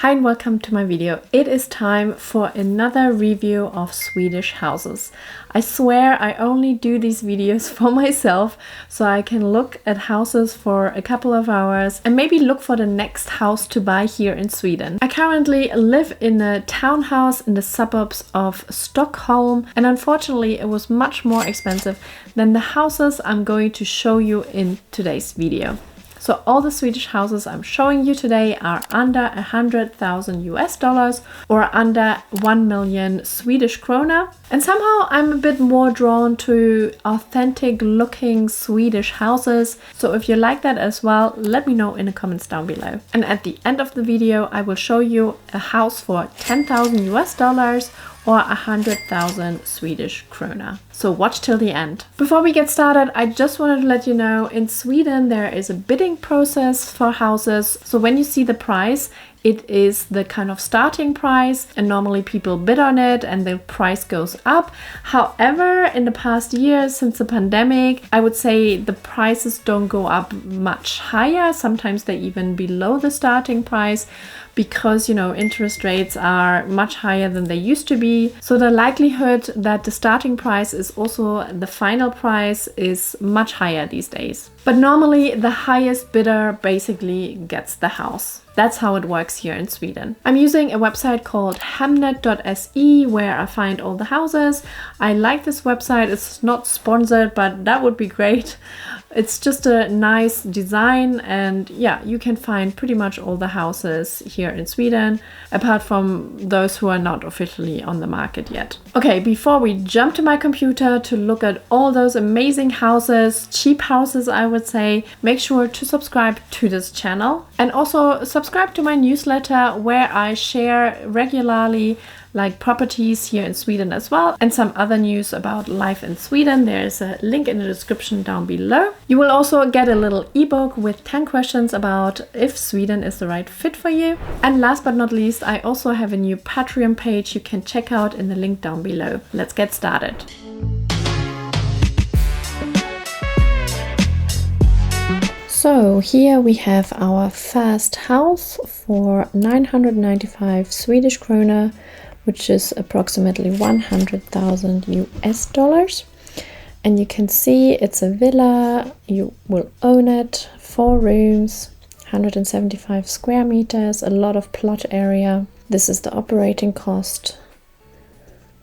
Hi and welcome to my video. It is time for another review of Swedish houses. I swear I only do these videos for myself so I can look at houses for a couple of hours and maybe look for the next house to buy here in Sweden. I currently live in a townhouse in the suburbs of Stockholm, and unfortunately it was much more expensive than the houses I'm going to show you in today's video. So all the Swedish houses I'm showing you today are under 100,000 US dollars or under 1 million Swedish krona. And somehow I'm a bit more drawn to authentic looking Swedish houses. So if you like that as well, let me know in the comments down below. And at the end of the video, I will show you a house for 10,000 US dollars or 100,000 Swedish krona. So watch till the end. Before we get started, I just wanted to let you know in Sweden there is a bidding process for houses. So when you see the price, it is the kind of starting price, and normally people bid on it and the price goes up. However, in the past years since the pandemic, I would say the prices don't go up much higher. Sometimes they're even below the starting price because, interest rates are much higher than they used to be. So the likelihood that the starting price is also the final price is much higher these days. But normally the highest bidder basically gets the house. That's how it works here in Sweden. I'm using a website called hemnet.se where I find all the houses. I like this website. It's not sponsored, but that would be great. It's just a nice design, and yeah, you can find pretty much all the houses here in Sweden, apart from those who are not officially on the market yet. Okay, before we jump to my computer to look at all those amazing houses, cheap houses I would say, make sure to subscribe to this channel and also subscribe to my newsletter where I share regularly like properties here in Sweden as well, and some other news about life in Sweden. There's a link in the description down below. You will also get a little ebook with 10 questions about if Sweden is the right fit for you. And last but not least, I also have a new Patreon page you can check out in the link down below. Let's get started. So here we have our first house for 995 Swedish krona, which is approximately 100,000 US dollars. And you can see it's a villa, you will own it, 4 rooms, 175 square meters, a lot of plot area. This is the operating cost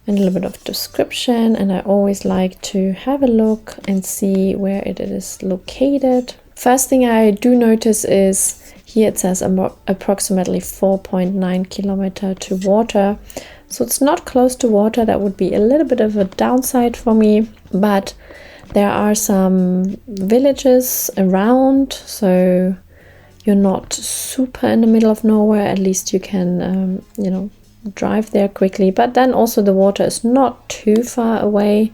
and a little bit of description. And I always like to have a look and see where it is located. First thing I do notice is here it says approximately 4.9 kilometer to water. So it's not close to water. That would be a little bit of a downside for me, but there are some villages around, so you're not super in the middle of nowhere. At least you can, drive there quickly. But then also the water is not too far away,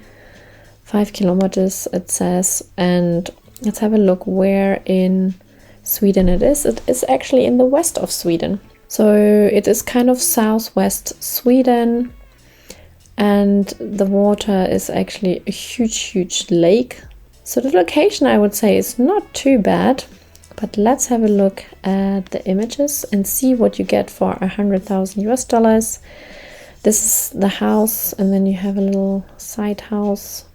5 kilometers it says. And let's have a look where in Sweden it is. It is actually in the west of Sweden. So it is kind of southwest Sweden, and the water is actually a huge lake. So the location I would say is not too bad, but let's have a look at the images and see what you get for 100,000 US dollars. This is the house, and then you have a little side house.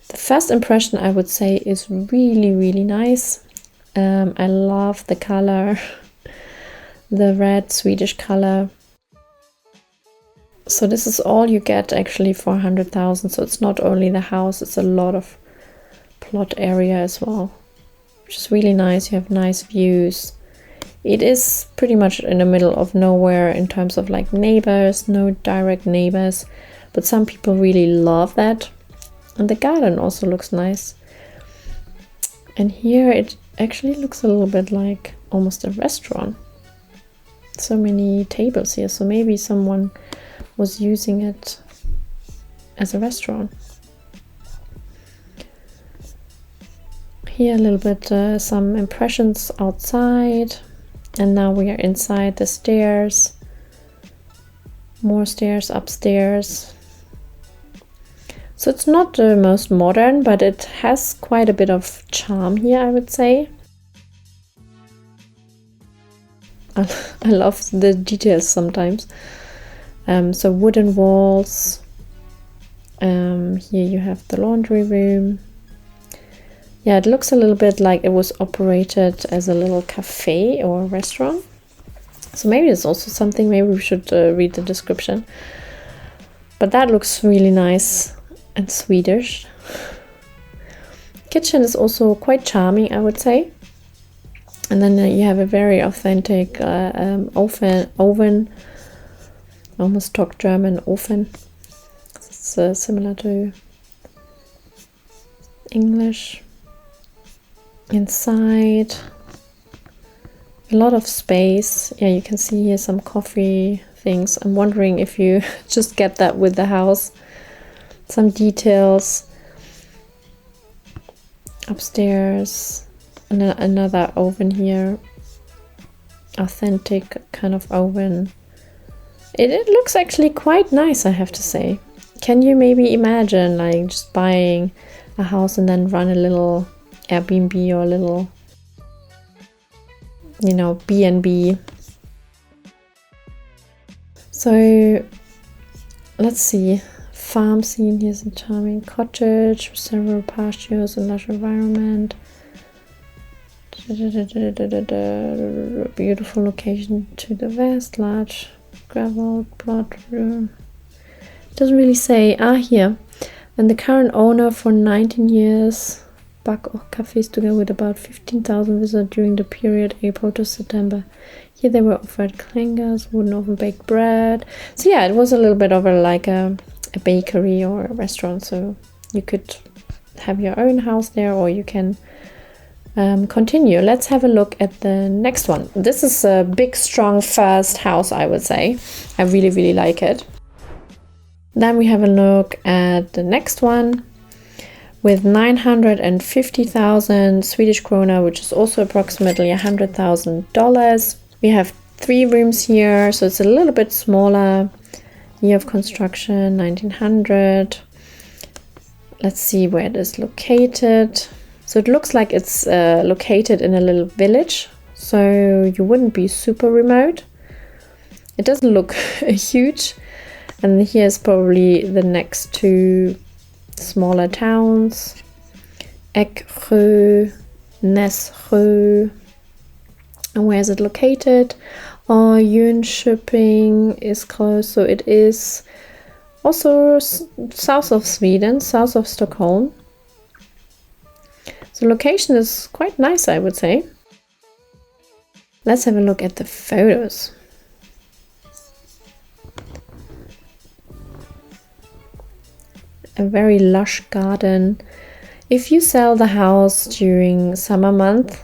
The first impression I would say is really nice. I love the color. The red Swedish color. So this is all you get actually for 100,000. So it's not only the house, it's a lot of plot area as well, which is really nice. You have nice views. It is pretty much in the middle of nowhere in terms of like neighbors, no direct neighbors, but some people really love that. And the garden also looks nice. And here it actually looks a little bit like almost a restaurant. So many tables here, so maybe someone was using it as a restaurant. Here a little bit some impressions outside, and now we are inside the stairs. More stairs upstairs. So it's not the most modern, but it has quite a bit of charm here, I would say. I love the details sometimes. So wooden walls. Here you have the laundry room. Yeah, it looks a little bit like it was operated as a little cafe or restaurant. So maybe it's also something, maybe we should read the description. But that looks really nice and Swedish. Kitchen is also quite charming, I would say. And then you have a very authentic oven. Almost talk German, oven. It's similar to English. Inside, a lot of space. Yeah, you can see here some coffee things. I'm wondering if you just get that with the house. Some details. Upstairs, another oven here. Authentic kind of oven. It looks actually quite nice, I have to say. Can you maybe imagine like just buying a house and then run a little Airbnb or a little, you know, B&B? So let's see. Farm scene. Here's a charming cottage with several pastures and lush environment. Beautiful location to the west. Large gravel plot. Doesn't really say. Here. And the current owner for 19 years. Back or cafes together with about 15,000 visitors during the period April to September. Here they were offered clangers, wooden oven baked bread. So yeah, it was a little bit of like a bakery or a restaurant, so you could have your own house there, or you can continue. Let's have a look at the next one. This is a big, strong first house, I would say. I really like it. Then we have a look at the next one with 950,000 Swedish krona, which is also approximately $100,000. We have 3 rooms here, so it's a little bit smaller. Year of construction, 1900. Let's see where it is located. So it looks like it's located in a little village, so you wouldn't be super remote. It doesn't look huge. And here's probably the next 2 smaller towns. Eksjö, Nässjö. And where is it located? Jönköping is close, so it is also south of Sweden, south of Stockholm. So location is quite nice, I would say. Let's have a look at the photos. A very lush garden. If you sell the house during summer month,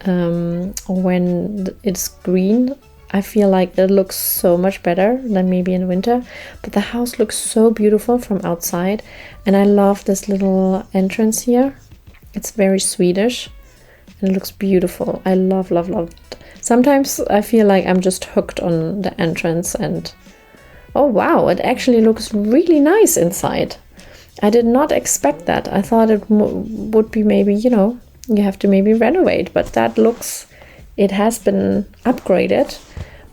or when it's green, I feel like it looks so much better than maybe in winter. But the house looks so beautiful from outside, and I love this little entrance here. It's very Swedish and it looks beautiful. I love it. Sometimes I feel like I'm just hooked on the entrance, and oh wow, it actually looks really nice inside. I did not expect that. I thought it would be maybe, you know, you have to maybe renovate, but that looks, it has been upgraded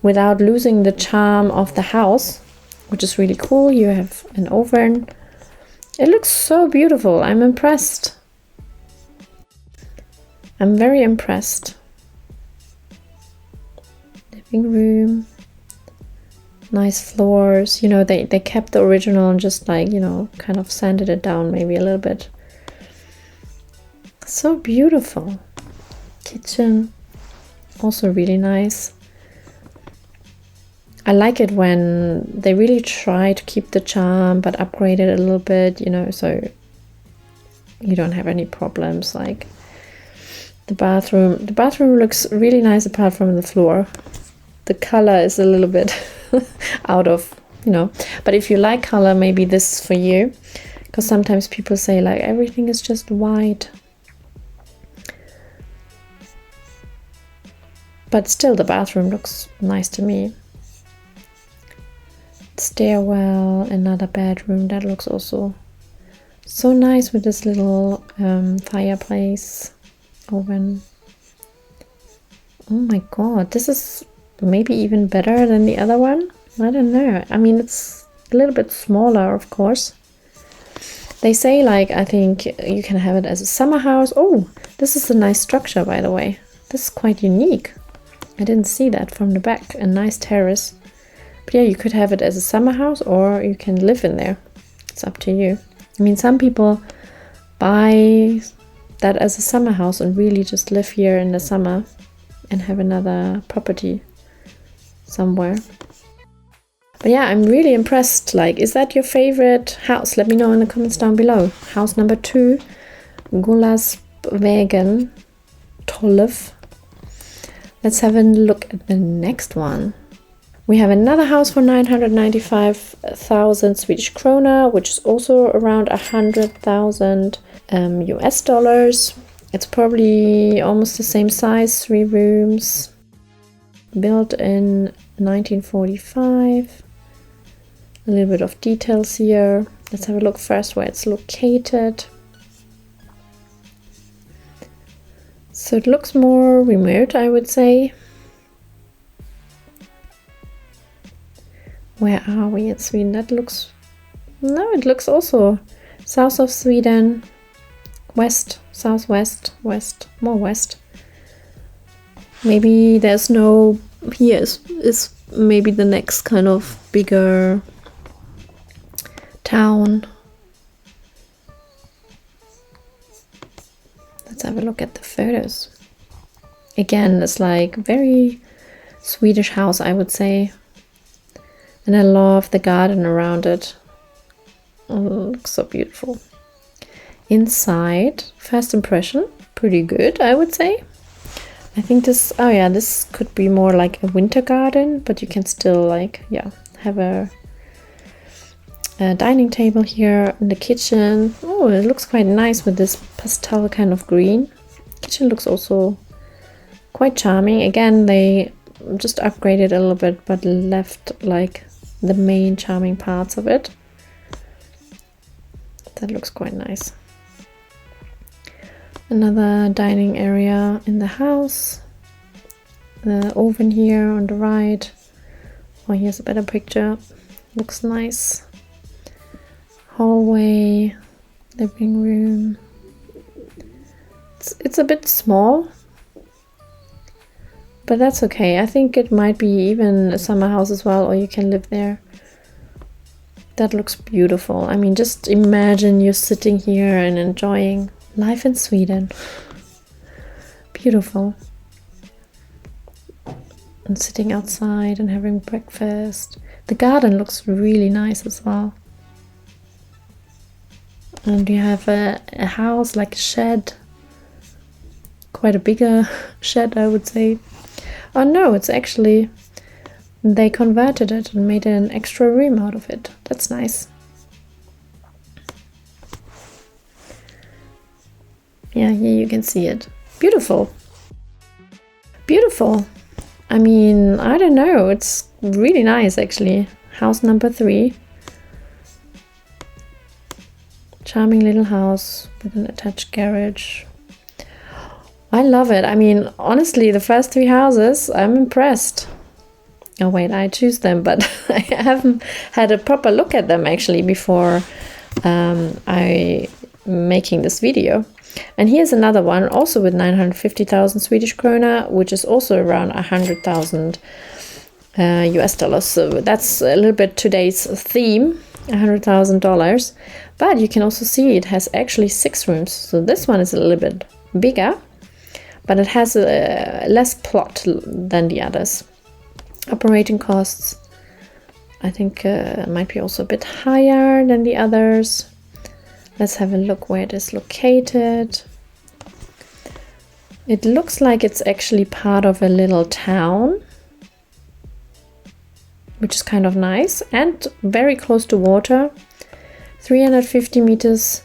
without losing the charm of the house, which is really cool. You have an oven. It looks so beautiful. I'm impressed. I'm very impressed. Living room. Nice floors. You know, they kept the original and just like, you know, kind of sanded it down maybe a little bit. So beautiful. Kitchen. Also really nice. I like it when they really try to keep the charm but upgrade it a little bit, you know, so you don't have any problems. Like the bathroom looks really nice apart from the floor. The color is a little bit out of, you know, but if you like color, maybe this is for you, because sometimes people say like everything is just white. But still the bathroom looks nice to me. Stairwell, another bedroom, that looks also so nice with this little fireplace, oven. Oh my god, this is maybe even better than the other one. I don't know. I mean, it's a little bit smaller, of course. They say, like, I think you can have it as a summer house. Oh, this is a nice structure, by the way. This is quite unique. I didn't see that from the back. A nice terrace. But yeah, you could have it as a summer house or you can live in there. It's up to you. I mean, some people buy that as a summer house and really just live here in the summer and have another property somewhere. But yeah, I'm really impressed. Like, is that your favorite house? Let me know in the comments down below. House number 2, Gullsvägen 12. Let's have a look at the next one. We have another house for 995,000 Swedish krona, which is also around 100,000 US dollars. It's probably almost the same size, 3 rooms, built in 1945. A little bit of details here. Let's have a look first where it's located. So it looks more remote, I would say. Where are we in Sweden? That looks... No, it looks also south of Sweden. West, southwest, west, more west. Maybe there's no... Here is maybe the next kind of bigger town. Let's have a look at the photos. Again, it's like very Swedish house, I would say. And I love the garden around it. Oh, it looks so beautiful. Inside, first impression, pretty good, I would say. I think this, oh yeah, this could be more like a winter garden, but you can still like, yeah, have a dining table here in the kitchen. Oh, it looks quite nice with this pastel kind of green. Kitchen looks also quite charming. Again, they just upgraded a little bit, but left like the main charming parts of it. That looks quite nice. Another dining area in the house. The oven here on the right. Oh, here's a better picture. Looks nice. Hallway, living room. It's a bit small, but that's okay. I think it might be even a summer house as well, or you can live there. That looks beautiful. I mean, just imagine you're sitting here and enjoying life in Sweden. Beautiful. And sitting outside and having breakfast. The garden looks really nice as well. And you have a house, like a shed. Quite a bigger shed, I would say. Oh no, it's actually... They converted it and made an extra room out of it. That's nice. Yeah, here you can see it. Beautiful. Beautiful. I mean, I don't know. It's really nice, actually. House number 3. Charming little house with an attached garage. I love it. I mean, honestly, the first 3 houses, I'm impressed. Oh wait, I choose them, but I haven't had a proper look at them actually before I making this video. And here's another one, also with 950,000 Swedish krona, which is also around 100,000 US dollars. So that's a little bit today's theme, $100,000. But you can also see it has actually 6 rooms. So this one is a little bit bigger, but it has a less plot than the others. Operating costs, I think, might be also a bit higher than the others. Let's have a look where it is located. It looks like it's actually part of a little town, which is kind of nice and very close to water. 350 meters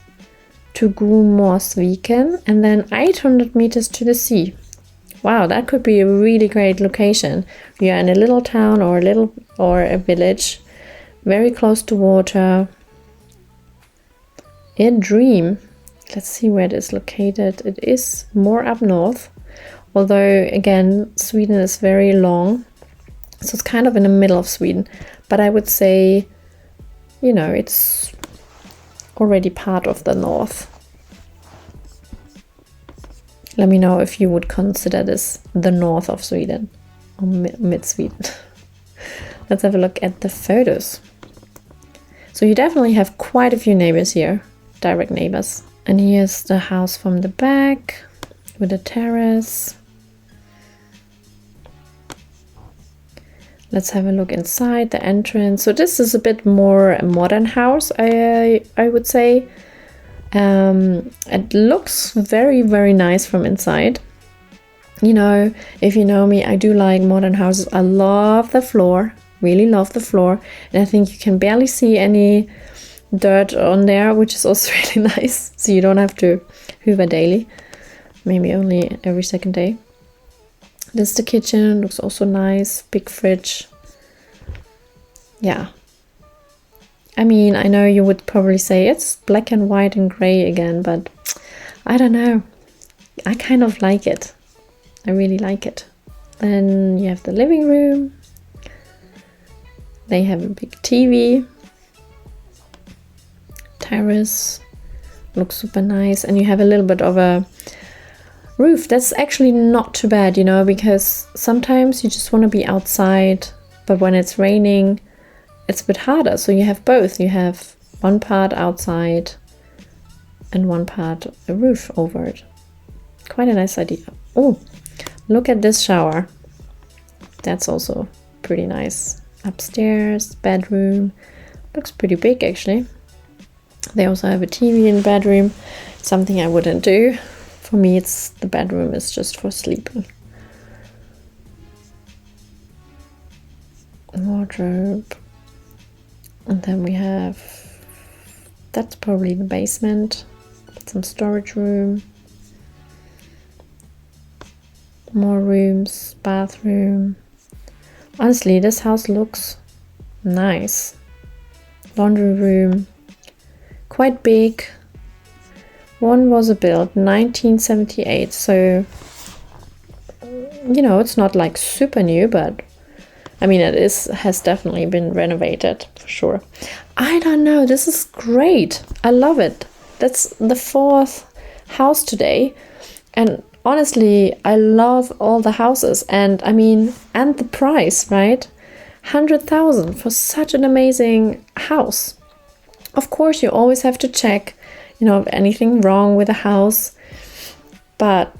to Gullsvägen and then 800 meters to the sea. Wow, that could be a really great location. You're in a little town or a village, very close to water. A dream. Let's see where it is located. It is more up north, although again, Sweden is very long. So it's kind of in the middle of Sweden, but I would say, you know, it's already part of the north. Let me know if you would consider this the north of Sweden or mid-Sweden. Let's have a look at the photos. So you definitely have quite a few neighbors here, direct neighbors. And here's the house from the back with a terrace. Let's have a look inside the entrance. So this is a bit more a modern house, I would say. It looks very, very nice from inside. You know, if you know me, I do like modern houses. I love the floor, really love the floor. And I think you can barely see any dirt on there, which is also really nice. So you don't have to hoover daily, maybe only every second day. This is the kitchen, looks also nice, big fridge. Yeah. I mean, I know you would probably say it's black and white and gray again, but I don't know. I kind of like it. I really like it. Then you have the living room. They have a big TV. Terrace. Looks super nice. And you have a little bit of a roof. That's actually not too bad, you know, because sometimes you just want to be outside, but when it's raining, it's a bit harder. So you have both. You have one part outside and one part a roof over it. Quite a nice idea. Oh, look at this shower. That's also pretty nice. Upstairs, bedroom. Looks pretty big actually. They also have a TV in the bedroom. Something I wouldn't do. For me, the bedroom is just for sleeping. Wardrobe. And then we have, that's probably the basement. Some storage room. More rooms, bathroom. Honestly, this house looks nice. Laundry room. Quite big. One was built 1978, so, you know, it's not like super new, but I mean, has definitely been renovated for sure. I don't know, this is great. I love it. That's the 4th house today. And honestly, I love all the houses. And I mean, and the price, right? 100,000 for such an amazing house. Of course, you always have to check, you know, if anything wrong with the house. But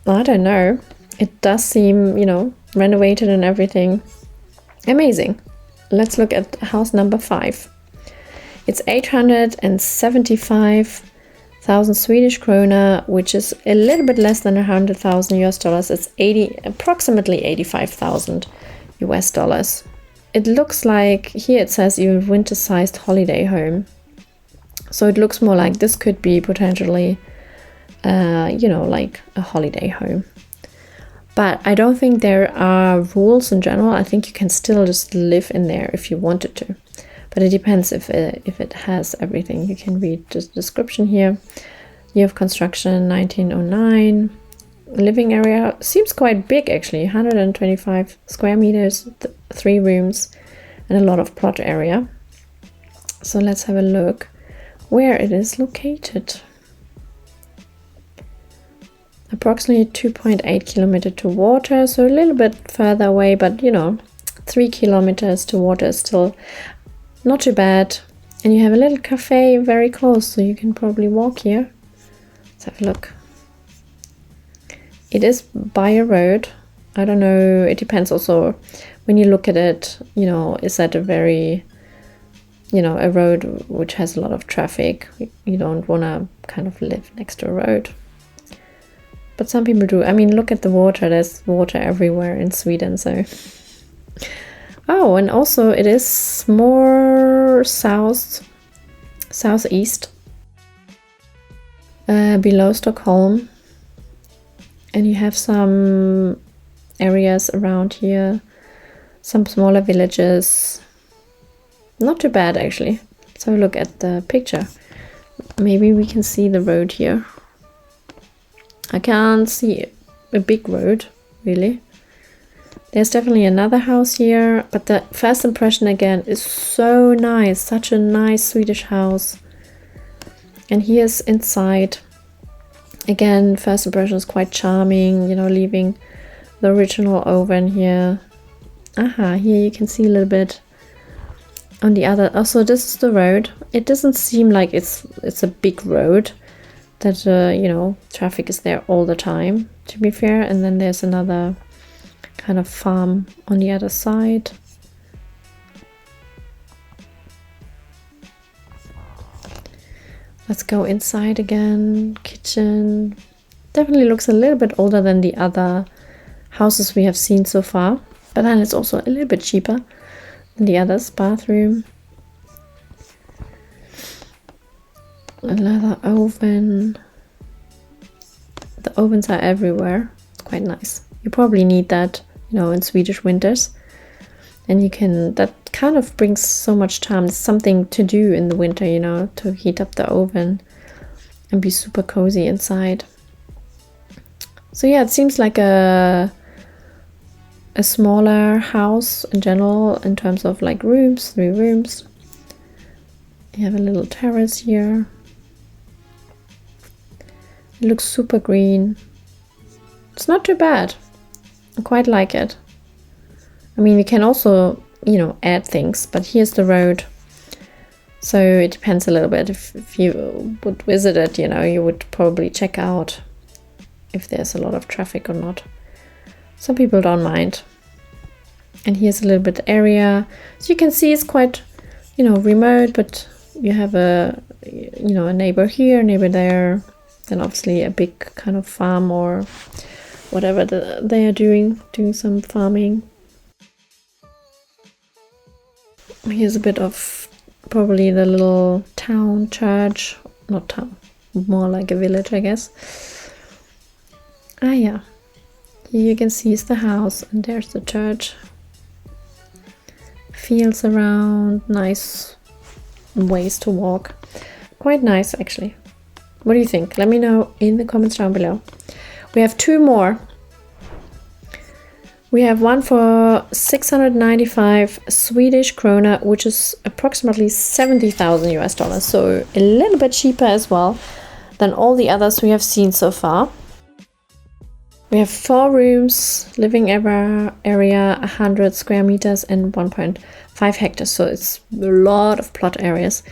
I don't know. It does seem, you know, renovated and everything. Amazing. Let's look at house number 5. It's 875,000 Swedish krona, which is a little bit less than 100,000 US dollars. It's approximately 85,000 US dollars. It looks like, here it says your winter-sized holiday home. So it looks more like this could be potentially, you know, like a holiday home. But I don't think there are rules in general. I think you can still just live in there if you wanted to. But it depends if it has everything. You can read the description here. Year of construction, 1909. Living area seems quite big actually. 125 square meters, 3 rooms, and a lot of plot area. So let's have a look where it is located. Approximately 2.8 kilometers to water, so a little bit further away, but you know, 3 kilometers to water is still not too bad. And you have a little cafe very close, so you can probably walk here. Let's have a look. It is by a road. I don't know, it depends also when you look at it, you know, is that a very, you know, a road which has a lot of traffic. You don't want to kind of live next to a road. But some people do. I mean, look at the water. There's water everywhere in Sweden, so. Oh, and also it is more southeast, below Stockholm. And you have some areas around here, some smaller villages. Not too bad, actually. Let's have a look at the picture. Maybe we can see the road here. I can't see a big road, really. There's definitely another house here, but the first impression again is so nice. Such a nice Swedish house. And here's inside. Again, first impression is quite charming, you know, leaving the original oven here. Aha, here you can see a little bit on the other. Also, this is the road. It doesn't seem like it's a big road that, you know, traffic is there all the time, to be fair. And then there's another kind of farm on the other side. Let's go inside again. Kitchen. Definitely looks a little bit older than the other houses we have seen so far. But then it's also a little bit cheaper than the others. Bathroom. A leather oven. The ovens are everywhere. It's quite nice. You probably need that, you know, in Swedish winters. And you can, that kind of brings so much charm. It's something to do in the winter, you know, to heat up the oven and be super cozy inside. So yeah, it seems like a smaller house in general in terms of like rooms, 3 rooms. You have a little terrace here. It looks super green. It's not too bad. I quite like it. I mean, you can also, you know, add things, but here's the road. So it depends a little bit. If you would visit it, you know, you would probably check out if there's a lot of traffic or not. Some people don't mind. And here's a little bit area. So you can see it's quite, you know, remote, but you have a, you know, a neighbor here, neighbor there. Then obviously a big kind of farm or whatever they are doing some farming. Here's a bit of probably the little town church, not town, more like a village, I guess. Ah, yeah. Here you can see is the house and there's the church. Fields around, nice ways to walk. Quite nice, actually. What do you think? Let me know in the comments down below. We have 2 more. We have one for 695 Swedish krona, which is approximately 70,000 US dollars. So a little bit cheaper as well than all the others we have seen so far. We have 4 rooms, living area 100 square meters and 1.5 hectares. So it's a lot of plot areas.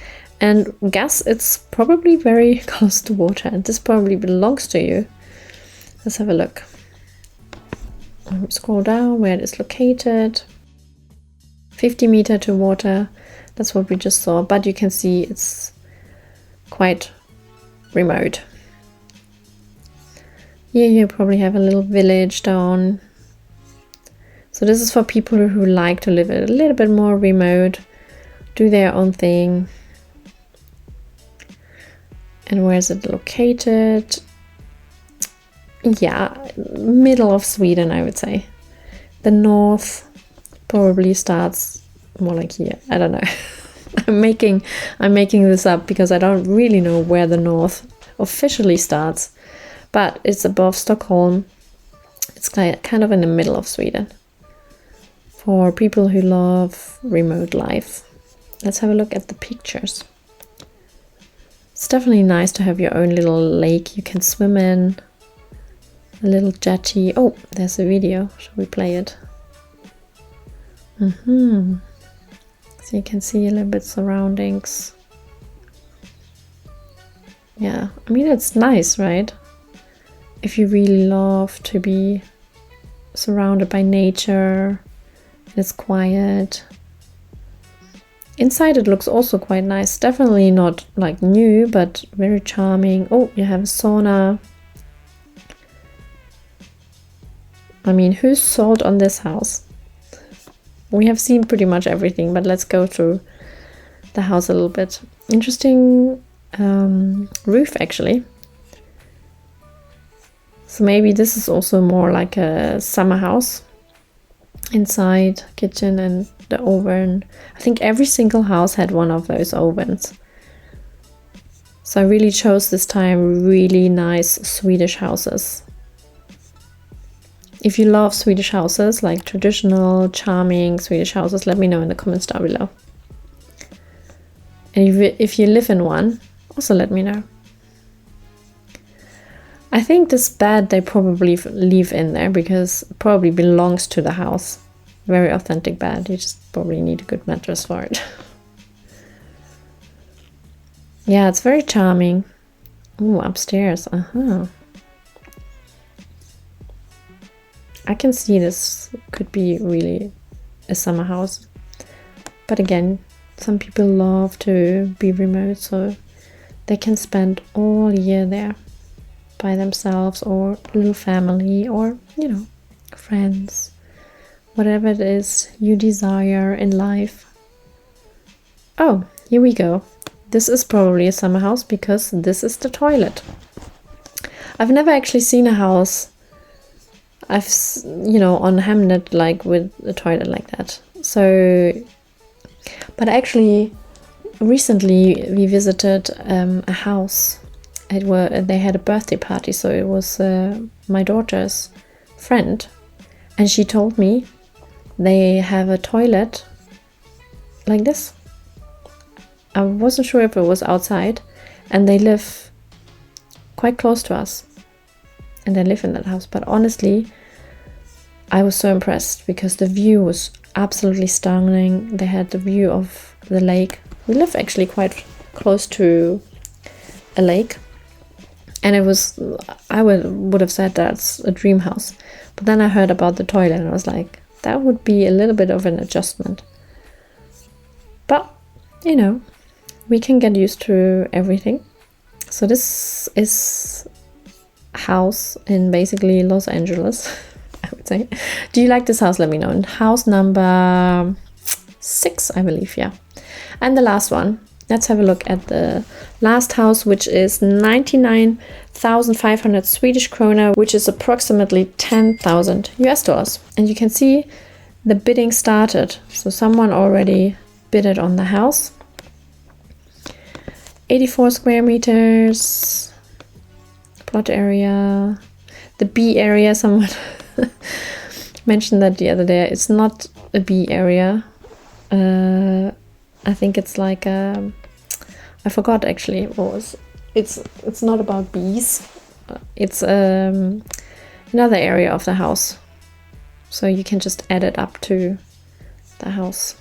And guess it's probably very close to water, and this probably belongs to you. Let's have a look. Scroll down where it is located. 50 meters to water. That's what we just saw, but you can see it's quite remote. Here you probably have a little village down. So this is for people who like to live a little bit more remote, do their own thing. And where is it located? Yeah, middle of Sweden, I would say. The north probably starts more like here. I don't know. I'm making this up because I don't really know where the north officially starts. But it's above Stockholm. It's kind of in the middle of Sweden. For people who love remote life. Let's have a look at the pictures. It's definitely nice to have your own little lake you can swim in. A little jetty. Oh, there's a video. Shall we play it? So you can see a little bit surroundings. Yeah, I mean, it's nice, right? If you really love to be surrounded by nature, and it's quiet. Inside it looks also quite nice. Definitely not like new, but very charming. Oh, you have a sauna. I mean, who's sold on this house? We have seen pretty much everything, but let's go through the house a little bit. Interesting roof, actually. So maybe this is also more like a summer house. Inside, kitchen and the oven. I think every single house had one of those ovens. So I really chose this time really nice Swedish houses. If you love Swedish houses, like traditional, charming Swedish houses, let me know in the comments down below. And if you live in one, also let me know. I think this bed they probably leave in there because it probably belongs to the house. Very authentic bed. You just probably need a good mattress for it. Yeah, it's very charming. Ooh, upstairs. I can see this could be really a summer house. But again, some people love to be remote, so they can spend all year there by themselves, or a little family, or, you know, friends. Whatever it is you desire in life. Oh, here we go. This is probably a summer house because this is the toilet. I've never actually seen a house on Hemnet like with a toilet like that. So, but actually recently we visited a house. They had a birthday party, so it was my daughter's friend, and she told me they have a toilet like this. I wasn't sure if it was outside, and they live quite close to us, and they live in that house. But honestly, I was so impressed because the view was absolutely stunning. They had the view of the lake. We live actually quite close to a lake, and I would have said that's a dream house. But then I heard about the toilet and I was like, that would be a little bit of an adjustment. But, you know, we can get used to everything. So this is a house in basically Los Angeles, I would say. Do you like this house? Let me know. And house number 6, I believe, yeah. And the last one. Let's have a look at the last house, which is 99,500 Swedish krona, which is approximately 10,000 US dollars. And you can see the bidding started. So someone already bidded on the house. 84 square meters, plot area, the B area. Someone mentioned that the other day. It's not a B area. I think it's like I forgot actually what was. It's not about bees. It's another area of the house. So you can just add it up to the house.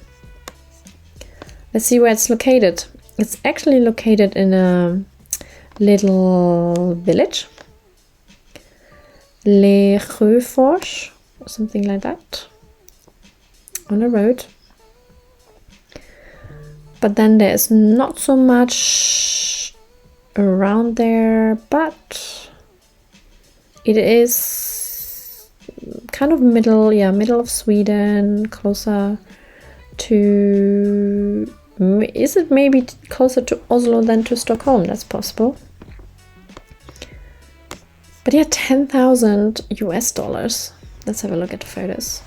Let's see where it's located. It's actually located in a little village, Le Sjöfors, or something like that, on a road. But then there's not so much around there, but it is kind of middle of Sweden, closer to, is it maybe closer to Oslo than to Stockholm? That's possible. But yeah, 10,000 US dollars. Let's have a look at the photos.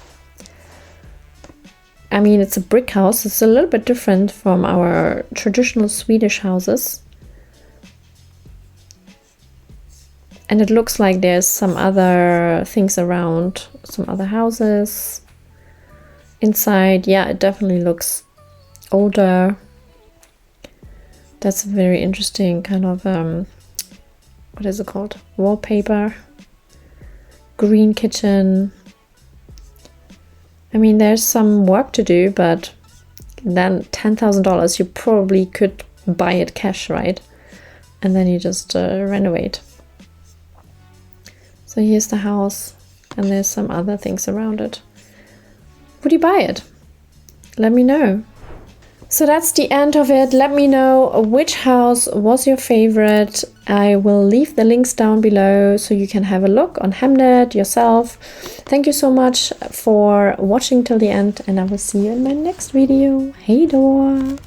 I mean, it's a brick house. It's a little bit different from our traditional Swedish houses. And it looks like there's some other things around, some other houses. Inside, yeah, it definitely looks older. That's a very interesting kind of, what is it called? Wallpaper. Green kitchen. I mean, there's some work to do, but then $10,000, you probably could buy it cash, right? And then you just renovate. So here's the house, and there's some other things around it. Would you buy it? Let me know. So that's the end of it. Let me know which house was your favorite. I will leave the links down below so you can have a look on Hemnet yourself. Thank you so much for watching till the end, and I will see you in my next video. Hej då!